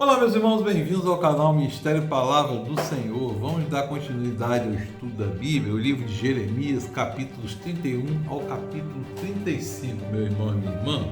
Olá, meus irmãos, bem-vindos ao canal Ministério Palavra do Senhor. Vamos dar continuidade ao estudo da Bíblia, o livro de Jeremias, capítulos 31 ao capítulo 35, meu irmão e minha irmã.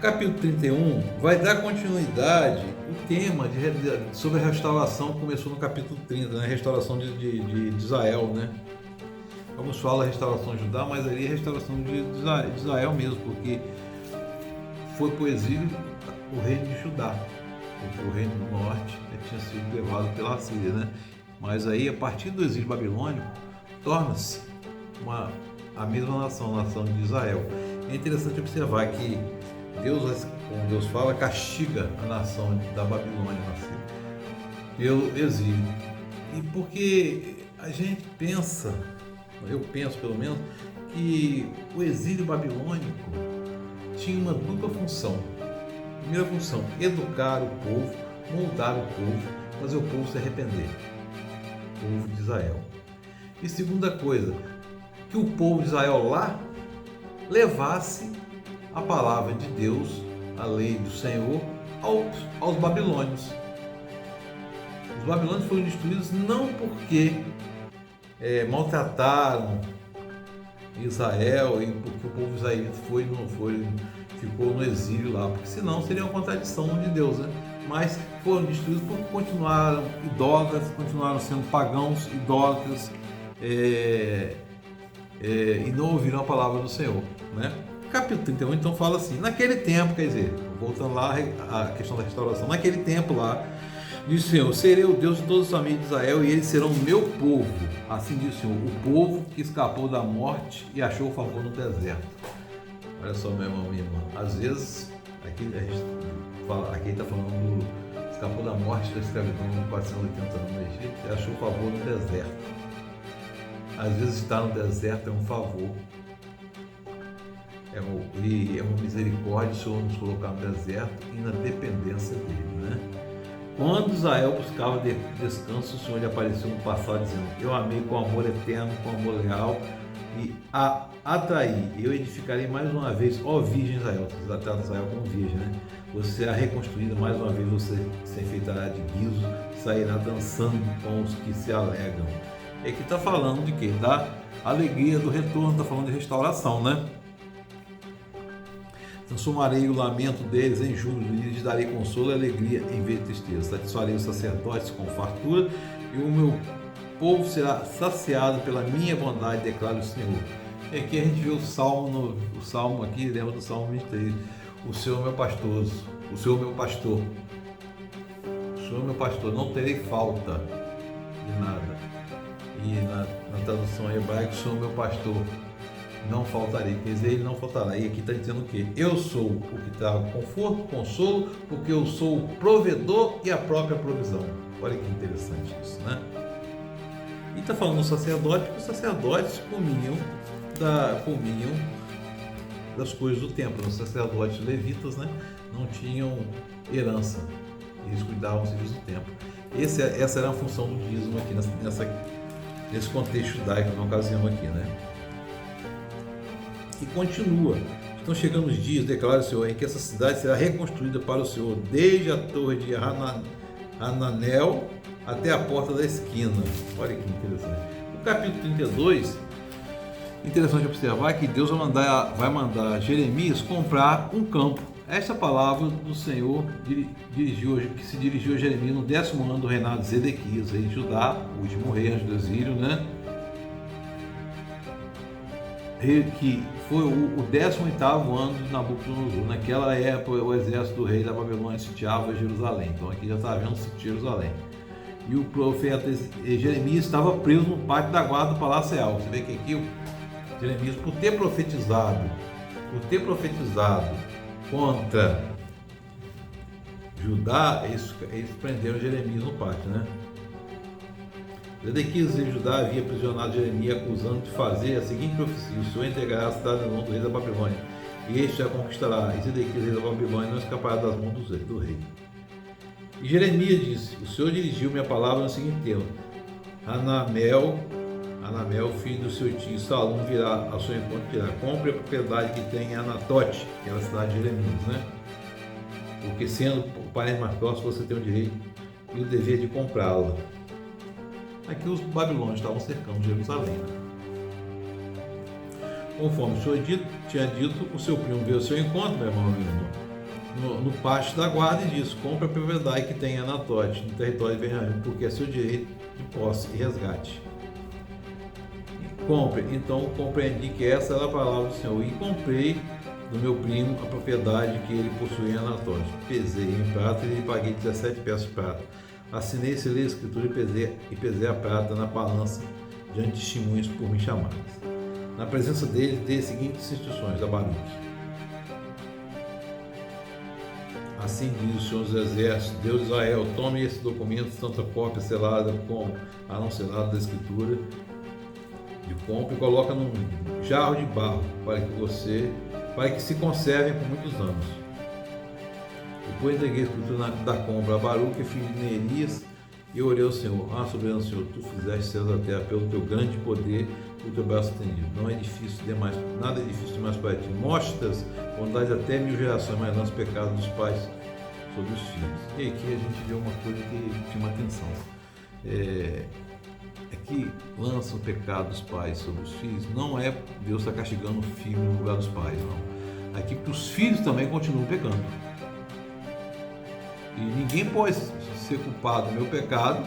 Capítulo 31 vai dar continuidade, o tema sobre a restauração começou no capítulo 30, né? Restauração de Israel, né? Vamos falar da restauração de Judá, mas ali é a restauração de Israel mesmo, porque foi para o exílio o reino de Judá, porque o reino do norte tinha sido levado pela Síria, né? Mas aí, a partir do exílio babilônico, torna-se a mesma nação, a nação de Israel. É interessante observar que Deus, como Deus fala, castiga a nação da Babilônia pelo exílio. E porque a gente pensa, eu penso pelo menos, que o exílio babilônico tinha uma dupla função. Primeira função, educar o povo, moldar o povo, fazer o povo se arrepender, o povo de Israel. E segunda coisa, que o povo de Israel lá levasse a palavra de Deus, a lei do Senhor, aos babilônios. Os babilônios foram destruídos não porque maltrataram Israel e porque o povo israelita ficou no exílio lá, porque senão seria uma contradição de Deus, né? Mas foram destruídos porque continuaram idólatras, continuaram sendo pagãos, idólatras, e não ouviram a palavra do Senhor, né? Capítulo 31 então fala assim: naquele tempo, quer dizer, voltando lá à questão da restauração, naquele tempo lá, diz o Senhor: serei o Deus de todos os famílias de Israel e eles serão o meu povo. Assim diz o Senhor, o povo que escapou da morte e achou favor no deserto. Olha só, meu irmão, minha irmã, às vezes, aqui está falando escapou da morte da escravidão de 480 anos no Egito e achou favor no deserto. Às vezes estar no deserto é um favor, é uma misericórdia o Senhor nos colocar no deserto e na dependência dele, né? Quando Israel buscava descanso, o Senhor lhe apareceu no passado dizendo: eu amei com amor eterno, com amor leal e a atraí. Eu edificarei mais uma vez, ó Virgem Israel. Você trata Israel como virgem, né? Você será reconstruída mais uma vez, você se enfeitará de guizo, sairá dançando com os que se alegram. E aqui está falando de quê? Da alegria do retorno, está falando de restauração, né? Transformarei o lamento deles em júbilo e lhes darei consolo e alegria em vez de tristeza. Satisfarei os sacerdotes com fartura e o meu povo será saciado pela minha bondade, declara o Senhor. E aqui a gente vê o salmo aqui, lembra do Salmo 23. O Senhor meu pastor, o Senhor meu pastor, o Senhor meu pastor, não terei falta de nada. E na tradução hebraica, o Senhor meu pastor, não faltarei, quer dizer, ele não faltará. E aqui está dizendo o quê? Eu sou o que trago conforto, consolo, porque eu sou o provedor e a própria provisão. Olha que interessante isso, né? E está falando do sacerdote, porque os sacerdotes comiam das coisas do templo. Os sacerdotes levitas, né, não tinham herança, eles cuidavam dos serviços do templo. Essa era a função do dízimo aqui nesse contexto judaico, na ocasião aqui, né? E continua: estão chegando os dias, declara o Senhor, em que essa cidade será reconstruída para o Senhor, desde a torre de Hananel até a porta da esquina. Olha que interessante. O capítulo 32, interessante observar que Deus vai mandar Jeremias comprar um campo. Esta palavra do Senhor que se dirigiu a Jeremias no 10º ano do reinado de Zedequias, rei de Judá, o último rei antes do exílio, né? Que foi o 18º ano de Nabucodonosor. Naquela época, o exército do rei da Babilônia sitiava Jerusalém. Então aqui já está vendo sítio de Jerusalém. E o profeta Jeremias estava preso no pátio da guarda do Palácio Real. Você vê que aqui Jeremias, por ter profetizado contra Judá, eles prenderam Jeremias no pátio, né? Zedequias de Judá havia aprisionado Jeremias, acusando de fazer a seguinte profecia: o Senhor entregará a cidade na mão do rei da Babilônia, e este a conquistará, e Zedequias, rei da Babilônia, não escapará das mãos do rei. E Jeremias disse: o Senhor dirigiu-me a palavra no seguinte termo: Hanamel, filho do seu tio Salom, virá ao seu encontro e dirá: compre a propriedade que tem em Anatote, que é a cidade de Jeremias, né? porque sendo o parente mais próximo você tem o direito e o dever de comprá-la. Aqui os babilônios estavam cercando Jerusalém. Conforme o Senhor tinha dito, o seu primo veio ao seu encontro, meu irmão, no pátio da guarda e disse: compre a propriedade que tem em Anatote, no território de Benjamim, porque é seu direito de posse e resgate. Compre. Então compreendi que essa era a palavra do Senhor, e comprei do meu primo a propriedade que ele possuía em Anatote. Pesei em prata e lhe paguei 17 peças de prata. Assinei, selei a escritura e pesei a prata na balança diante de testemunhas por mim chamadas. Na presença dele, dei as seguintes instruções a Baruque. Assim diz o Senhor dos Exércitos, Deus de Israel: tome esse documento, tanto a cópia selada como a não selada da escritura de compra, e coloca num jarro de barro para que se conservem por muitos anos. Depois entreguei a escritura da compra a Baruque, filho de Neerias, e orei ao Senhor: soberano Senhor, tu fizeste céus da terra pelo teu grande poder, pelo teu braço estendido. Não é difícil demais, nada é difícil demais para ti. Mostras bondade até 1000 gerações, mas não os pecados dos pais sobre os filhos. E aqui a gente vê uma coisa que chama atenção. Que lança o pecado dos pais sobre os filhos, não é Deus está castigando o filho no lugar dos pais, não. Aqui que os filhos também continuam pecando. E ninguém pode ser culpado do meu pecado,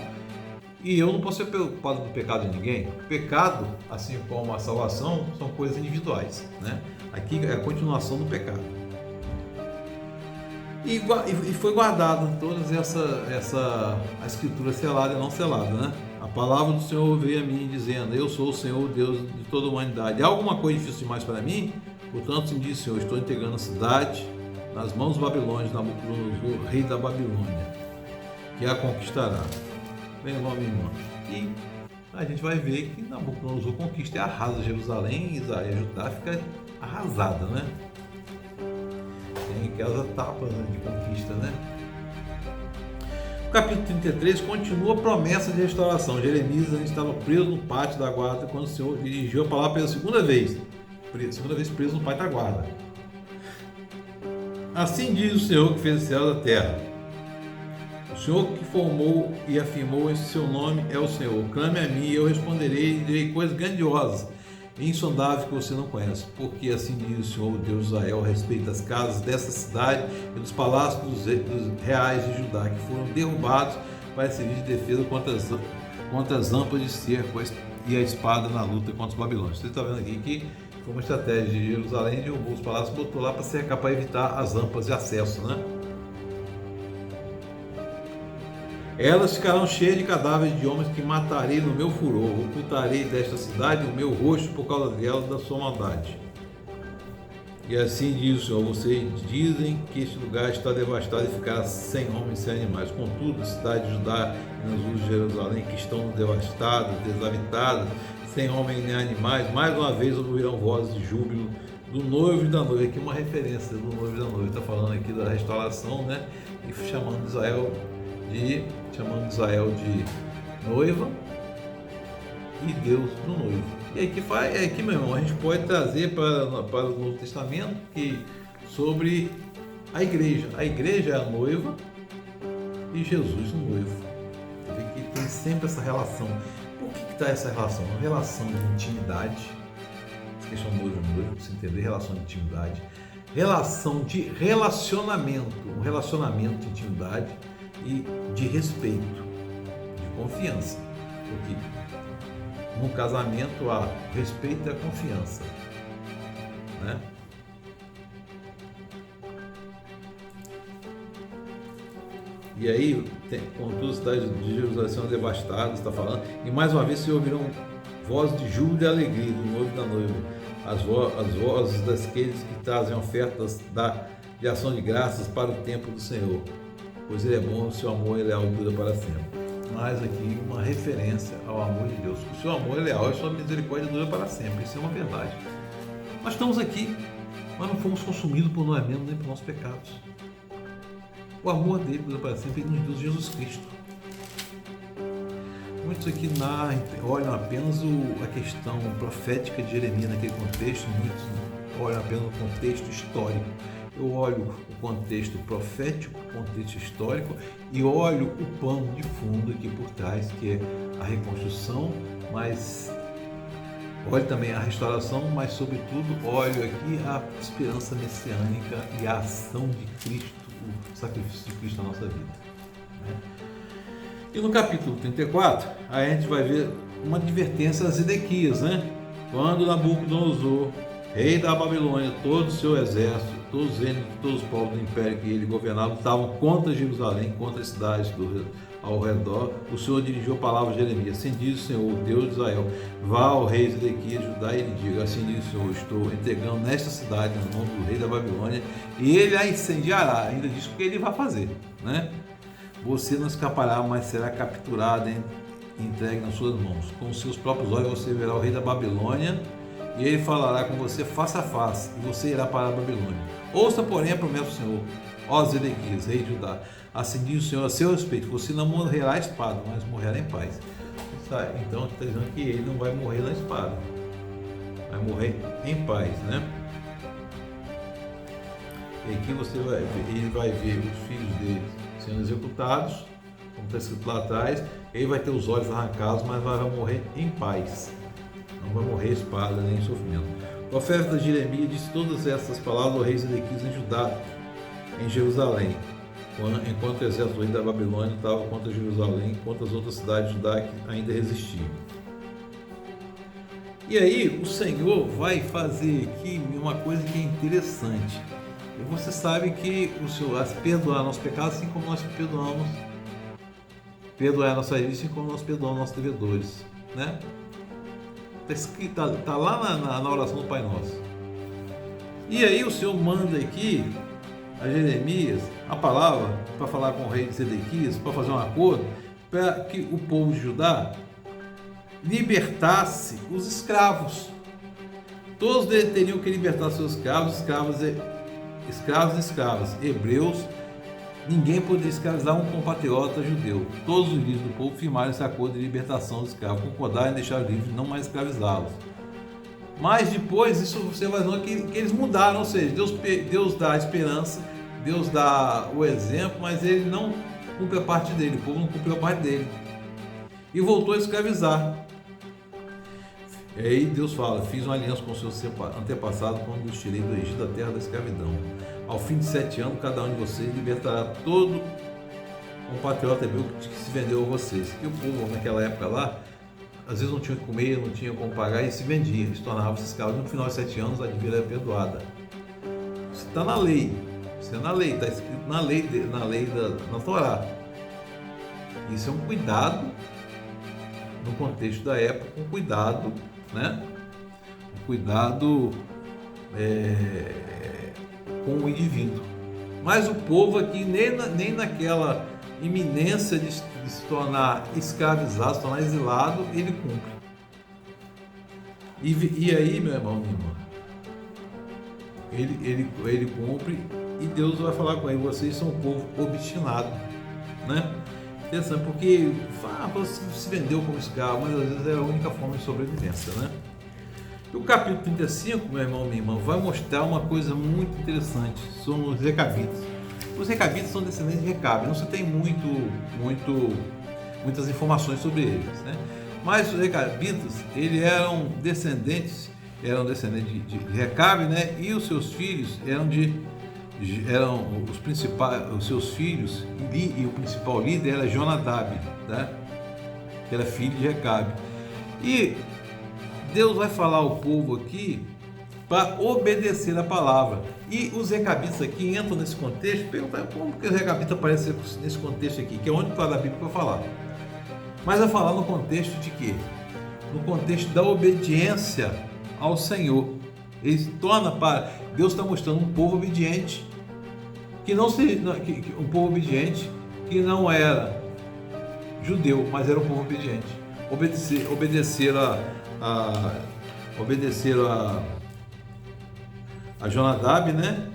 e eu não posso ser culpado do pecado de ninguém. O pecado, assim como a salvação, são coisas individuais, né? Aqui é a continuação do pecado. E foi guardada toda a escritura selada e não selada, né? A palavra do Senhor veio a mim dizendo: eu sou o Senhor, Deus de toda a humanidade. Há alguma coisa difícil demais para mim? Portanto, assim diz o Senhor: estou entregando a cidade nas mãos dos babilônios, Nabucodonosor, rei da Babilônia, que a conquistará. Bem, irmão, minha irmã. E a gente vai ver que Nabucodonosor conquista e arrasa Jerusalém, e Israel e Judá fica arrasada, né? Tem aquelas etapas de conquista, né? O capítulo 33 continua a promessa de restauração. Jeremias estava preso no pátio da guarda quando o Senhor dirigiu a palavra pela segunda vez preso no pátio da guarda. Assim diz o Senhor que fez o céu da terra. O Senhor que formou e afirmou esse seu nome é o Senhor. Clame a mim e eu responderei e direi coisas grandiosas e insondáveis que você não conhece. Porque assim diz o Senhor, o Deus de Israel, a respeito das casas dessa cidade e dos palácios dos reais de Judá, que foram derrubados para servir de defesa contra as rampas de cerco e a espada na luta contra os babilônios. Você está vendo aqui que foi uma estratégia de Jerusalém, derrubou os palácios, botou lá para cercar, para evitar as rampas de acesso, né? Elas ficarão cheias de cadáveres de homens que matarei no meu furor. Ocultarei desta cidade o meu rosto por causa dela, da sua maldade. E assim diz o Senhor: vocês dizem que este lugar está devastado e ficará sem homens e sem animais. Contudo, a cidade de Judá e nas ruas de Jerusalém, que estão devastadas, desabitadas, sem homens nem animais, mais uma vez ouvirão vozes de júbilo do noivo e da noiva. Aqui uma referência do noivo e da noiva. Está falando aqui da restauração, né? E chamando Israel de noiva e Deus do noivo. E aqui, meu irmão, a gente pode trazer para o Novo Testamento sobre a igreja. A igreja é a noiva e Jesus o noivo. Você vê que tem sempre essa relação. Por que está essa relação? Uma relação de intimidade. Essa questão noivo e noivo, para você entender, relação de intimidade. Relação de relacionamento. Um relacionamento de intimidade e de respeito, de confiança, porque no casamento há respeito e a confiança, né? E aí, contudo, as cidades de Jerusalém são devastadas, está falando, e mais uma vez se ouviram vozes de júbilo e alegria do noivo e da noiva, as vozes daqueles que trazem ofertas de ação de graças para o templo do Senhor. Pois ele é bom, o seu amor é leal e dura para sempre. Mas aqui uma referência ao amor de Deus. O seu amor é leal e a sua misericórdia dura para sempre. Isso é uma verdade. Nós estamos aqui, mas não fomos consumidos por nós mesmos nem por nossos pecados. O amor dele dura para sempre, ele nos deu Jesus Cristo. Muitos aqui olham apenas a questão profética de Jeremias naquele contexto, muitos olham apenas o contexto histórico. eu olho o contexto profético, o contexto histórico e olho o pano de fundo aqui por trás, que é a reconstrução, mas olho também a restauração, mas sobretudo olho aqui a esperança messiânica e a ação de Cristo, o sacrifício de Cristo na nossa vida, né? E no capítulo 34, a gente vai ver uma advertência a Zedequias, né? Quando Nabucodonosor, rei da Babilônia, todo o seu exército, todos os reinos, todos os povos do império que ele governava, estavam contra Jerusalém, contra as cidades ao redor, o Senhor dirigiu a palavra a Jeremias: assim diz o Senhor, Deus de Israel, vá ao rei Zedequias, Judá, e ele diga: assim diz o Senhor, estou entregando nesta cidade no nome do rei da Babilônia, e ele a incendiará. Ainda diz o que ele vai fazer, né? Você não escapará, mas será capturado e entregue nas suas mãos. Com os seus próprios olhos você verá o rei da Babilônia, e ele falará com você face a face, e você irá para a Babilônia. Ouça, porém, a promessa do Senhor, ó Zedequias, rei de Judá. Assim diz o Senhor a seu respeito: você não morrerá à espada, mas morrerá em paz. Então está dizendo que ele não vai morrer na espada, vai morrer em paz, né? E aqui ele vai ver os filhos dele sendo executados, como está escrito lá atrás. Ele vai ter os olhos arrancados, mas vai morrer em paz, não vai morrer espada nem em sofrimento. O profeta Jeremias disse todas essas palavras ao rei Zedequias em Judá, em Jerusalém, enquanto o exército do rei da Babilônia estava contra Jerusalém, contra as outras cidades de Judá que ainda resistiam. E aí o Senhor vai fazer aqui uma coisa que é interessante. E você sabe que o Senhor perdoar nossos pecados, assim como nós perdoamos, perdoar a nossa dívida, assim como nós perdoamos nossos devedores, né? Está escrito, está lá na oração do Pai Nosso. E aí o Senhor manda aqui a Jeremias a palavra para falar com o rei de Zedequias, para fazer um acordo para que o povo de Judá libertasse os escravos. Todos teriam que libertar seus escravos e escravas, hebreus. Ninguém poderia escravizar um compatriota judeu. Todos os líderes do povo firmaram esse acordo de libertação dos escravos, concordaram em deixar os livres, não mais escravizá-los. Mas depois, isso você vai ver que eles mudaram, ou seja, Deus dá a esperança, Deus dá o exemplo, mas ele não cumpre a parte dele, o povo não cumpriu a parte dele. E voltou a escravizar. E aí Deus fala: fiz uma aliança com seus antepassados quando os tirei do Egito, da terra da escravidão. Ao fim de 7 anos, cada um de vocês libertará todo compatriota hebreu que se vendeu a vocês. E o povo naquela época lá, às vezes não tinha o que comer, não tinha como pagar e se vendia, se tornava escravo. No final de 7 anos, a dívida era perdoada. Isso está na lei, isso é na lei, está escrito na Torá. Isso é um cuidado no contexto da época, um cuidado, né? Um cuidado com o indivíduo. Mas o povo aqui, nem naquela iminência de se tornar escravizado, se tornar exilado, ele cumpre. E aí, meu irmão, minha irmã, ele cumpre, e Deus vai falar com ele: vocês são um povo obstinado, né? Interessante, porque você se vendeu como escravo, mas às vezes é a única forma de sobrevivência, né? E o capítulo 35, meu irmão, minha irmã, vai mostrar uma coisa muito interessante. São os recabitas. Os recabitas são descendentes de Recabe. Não se tem muitas informações sobre eles, né? Mas os recabitas, eles eram descendentes de Recabe, né? E os seus filhos eram os principais, os seus filhos, e o principal líder era Jonadab, né? Que era filho de Recabe. E Deus vai falar ao povo aqui para obedecer a palavra. E os recabitas aqui entram nesse contexto. Perguntar como que os recabitas aparecem nesse contexto aqui, que é onde está a Bíblia para falar. Mas vai falar no contexto de quê? No contexto da obediência ao Senhor. Ele se torna para... Deus está mostrando um povo obediente, um povo obediente que não era judeu, mas era um povo obediente. Obedeceram a Jonadab, né?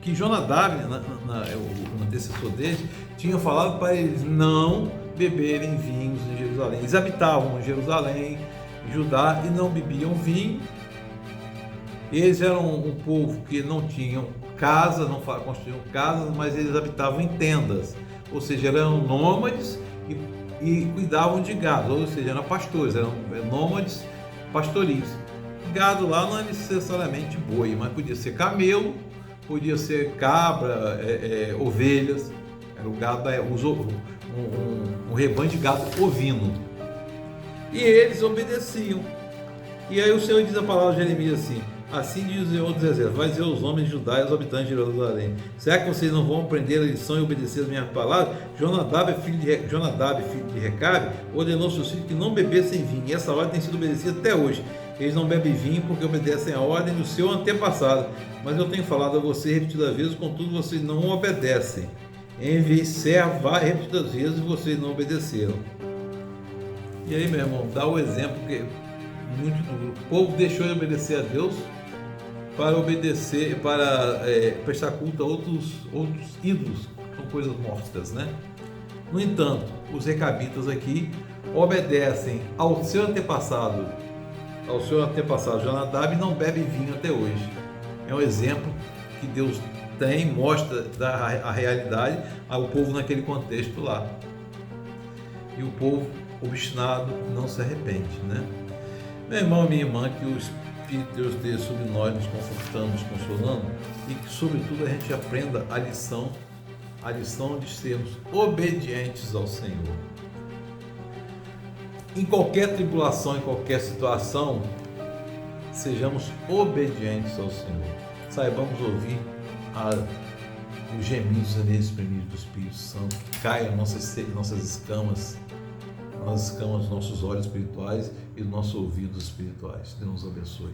Que Jonadab, o antecessor dele, tinha falado para eles não beberem vinhos em Jerusalém. Eles habitavam em Jerusalém, em Judá, e não bebiam vinho. Eles eram um povo que não tinham casas, não construíam casas, mas eles habitavam em tendas, ou seja, eram nômades e cuidavam de gado, ou seja, eram pastores, eram nômades pastoris. Gado lá não é necessariamente boi, mas podia ser camelo, podia ser cabra, ovelhas, era o gado, um rebanho de gado ovino. E eles obedeciam. E aí o Senhor diz a palavra de Jeremias assim: assim diz o Senhor dos Exércitos, vai dizer aos homens de Judá e aos habitantes de Jerusalém: será que vocês não vão aprender a lição e obedecer as minhas palavras? Jonadab, filho de Recabe, ordenou seus filhos que não bebessem vinho, e essa ordem tem sido obedecida até hoje. Eles não bebem vinho porque obedecem a ordem do seu antepassado. Mas eu tenho falado a vocês repetidas vezes, contudo vocês não obedecem. Enviei servo repetidas vezes e vocês não obedeceram. E aí, meu irmão, dá o exemplo que muito duro. O povo deixou de obedecer a Deus para prestar culto a outros ídolos, que são coisas mortas, né? No entanto, os recabitas aqui obedecem ao seu antepassado Jonadab, e não bebe vinho até hoje. É um exemplo que Deus mostra a realidade ao povo naquele contexto lá. E o povo obstinado não se arrepende, né? Meu irmão, minha irmã, que o Espírito de Deus esteja sobre nós, nos confortando, nos consolando, e que, sobretudo, a gente aprenda a lição de sermos obedientes ao Senhor. Em qualquer tribulação, em qualquer situação, sejamos obedientes ao Senhor. Saibamos ouvir os gemidos inexprimíveis do Espírito Santo, que caiam nossas escamas, dos nossos olhos espirituais e dos nossos ouvidos espirituais. Deus nos abençoe.